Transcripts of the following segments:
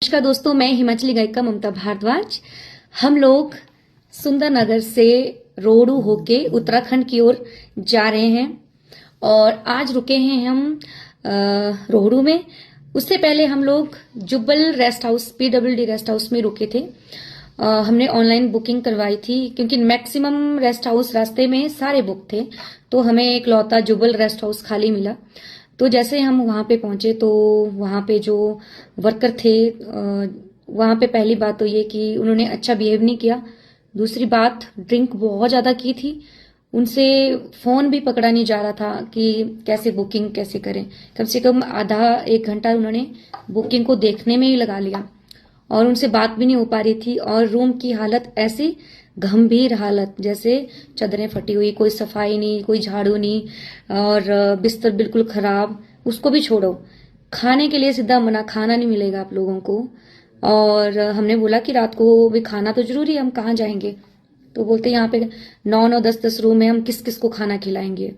नमस्कार दोस्तों, मैं हिमाचली गायिका ममता भारद्वाज। हम लोग सुंदरनगर से रोहडू होके उत्तराखंड की ओर जा रहे हैं और आज रुके हैं हम रोहडू में। उससे पहले हम लोग Jubbal rest house PWD rest house में रुके थे। हमने ऑनलाइन बुकिंग करवाई थी क्योंकि मैक्सिमम रेस्ट हाउस रास्ते में सारे बुक थे, तो हमें एक लौता जुब्बल रेस्ट हाउस खाली मिला। तो जैसे हम वहाँ पे पहुंचे तो वहाँ पे जो वर्कर थे, वहाँ पे पहली बात तो ये कि उन्होंने अच्छा बिहेव नहीं किया। दूसरी बात, ड्रिंक बहुत ज़्यादा की थी। उनसे फ़ोन भी पकड़ा नहीं जा रहा था कि कैसे बुकिंग कैसे करें। कम से कम आधा एक घंटा उन्होंने बुकिंग को देखने में ही लगा लिया और उनसे बात भी नहीं हो पा रही थी। और रूम की हालत ऐसी गंभीर हालत, जैसे चादरें फटी हुई, कोई सफाई नहीं, कोई झाड़ू नहीं और बिस्तर बिल्कुल खराब। उसको भी छोड़ो, खाने के लिए सीधा मना, खाना नहीं मिलेगा आप लोगों को। और हमने बोला कि रात को भी खाना तो जरूरी है, हम कहाँ जाएंगे। तो बोलते यहाँ पे 9-9 10-10 रूम है, हम किस किस को खाना खिलाएंगे।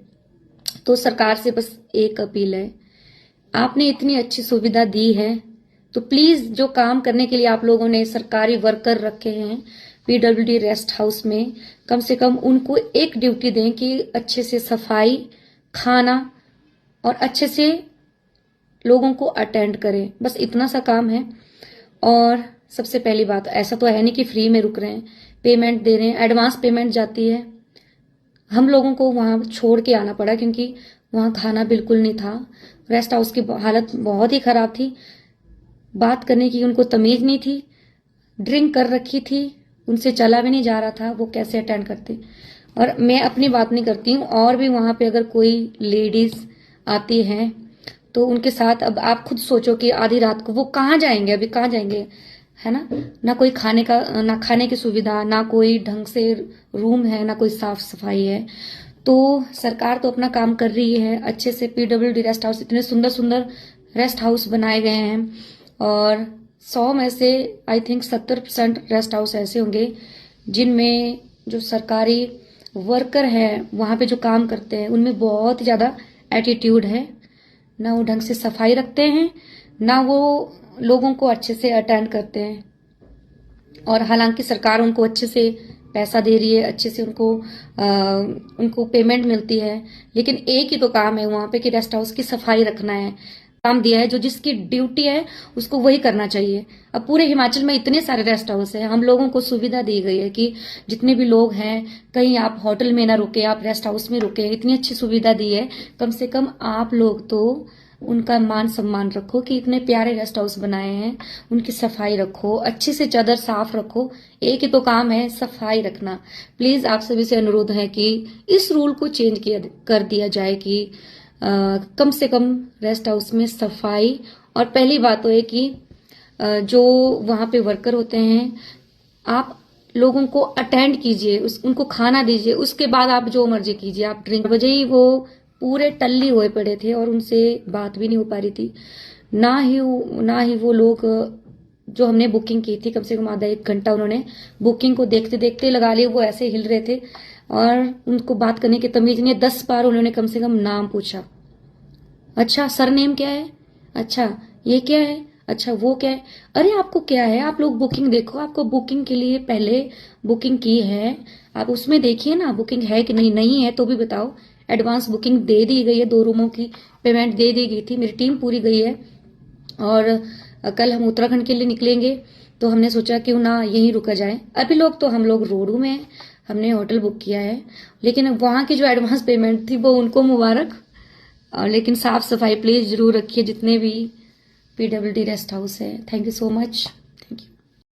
तो सरकार से बस एक अपील है, आपने इतनी अच्छी सुविधा दी है तो प्लीज जो काम करने के लिए आप लोगों ने सरकारी वर्कर रखे हैं PWD रेस्ट हाउस में, कम से कम उनको एक ड्यूटी दें कि अच्छे से सफाई, खाना और अच्छे से लोगों को अटेंड करें। बस इतना सा काम है। और सबसे पहली बात, ऐसा तो है नहीं कि फ्री में रुक रहे हैं, पेमेंट दे रहे हैं, एडवांस पेमेंट जाती है। हम लोगों को वहां छोड़ के आना पड़ा क्योंकि वहां खाना बिल्कुल नहीं था। रेस्ट हाउस की हालत बहुत ही खराब थी। बात करने की उनको तमीज नहीं थी, ड्रिंक कर रखी थी, उनसे चला भी नहीं जा रहा था, वो कैसे अटेंड करते। और मैं अपनी बात नहीं करती हूँ, और भी वहां पे अगर कोई लेडीज आती हैं तो उनके साथ अब आप खुद सोचो कि आधी रात को वो कहाँ जाएंगे, अभी कहाँ जाएंगे, है ना। ना कोई खाने का, ना खाने की सुविधा, ना कोई ढंग से रूम है, ना कोई साफ सफाई है। तो सरकार तो अपना काम कर रही है अच्छे से। PWD रेस्ट हाउस, इतने सुंदर सुंदर रेस्ट हाउस बनाए गए हैं और 100 में से आई थिंक 70% रेस्ट हाउस ऐसे होंगे जिनमें जो सरकारी वर्कर हैं वहाँ पे जो काम करते हैं उनमें बहुत ही ज़्यादा एटीट्यूड है। ना वो ढंग से सफाई रखते हैं, ना वो लोगों को अच्छे से अटेंड करते हैं। और हालांकि सरकार उनको अच्छे से पैसा दे रही है, अच्छे से उनको पेमेंट मिलती है, लेकिन एक ही तो काम है वहाँ पे कि रेस्ट हाउस की सफाई रखना है। काम दिया है, जो जिसकी ड्यूटी है उसको वही करना चाहिए। अब पूरे हिमाचल में इतने सारे रेस्ट हाउस है, हम लोगों को सुविधा दी गई है कि जितने भी लोग हैं, कहीं आप होटल में ना रुके, आप रेस्ट हाउस में रुके, इतनी अच्छी सुविधा दी है। कम से कम आप लोग तो उनका मान सम्मान रखो कि इतने प्यारे रेस्ट हाउस बनाए हैं, उनकी सफाई रखो, अच्छे से चादर साफ रखो। एक ही तो काम है, सफाई रखना। प्लीज आप सभी से अनुरोध है कि इस रूल को चेंज कर दिया जाए कि कम से कम रेस्ट हाउस में सफाई। और पहली बात तो है कि जो वहां पे वर्कर होते हैं, आप लोगों को अटेंड कीजिए, उनको खाना दीजिए, उसके बाद आप जो मर्जी कीजिए। आप ड्रिंक वजह ही वो पूरे टल्ली हुए पड़े थे और उनसे बात भी नहीं हो पा रही थी। ना ही वो लोग जो हमने बुकिंग की थी, कम से कम आधा एक घंटा उन्होंने बुकिंग को देखते देखते लगा लिए। वो ऐसे हिल रहे थे और उनको बात करने की तमीज नहीं है। 10 बार उन्होंने कम से कम नाम पूछा। अच्छा, सरनेम क्या है, अच्छा ये क्या है, अच्छा वो क्या है। अरे आपको क्या है, आप लोग बुकिंग देखो, आपको बुकिंग के लिए पहले बुकिंग की है, आप उसमें देखिए ना बुकिंग है कि नहीं। नहीं है तो भी बताओ। एडवांस बुकिंग दे दी गई है, 2 रूमों की पेमेंट दे दी गई थी, मेरी टीम पूरी गई है। और कल हम उत्तराखंड के लिए निकलेंगे तो हमने सोचा क्यों ना यहीं रुका जाए। अभी हम लोग रोडू में हैं, हमने होटल बुक किया है, लेकिन वहां की जो एडवांस पेमेंट थी वो उनको मुबारक। लेकिन साफ सफाई प्लीज जरूर रखिए जितने भी PWD रेस्ट हाउस है। Thank you so much.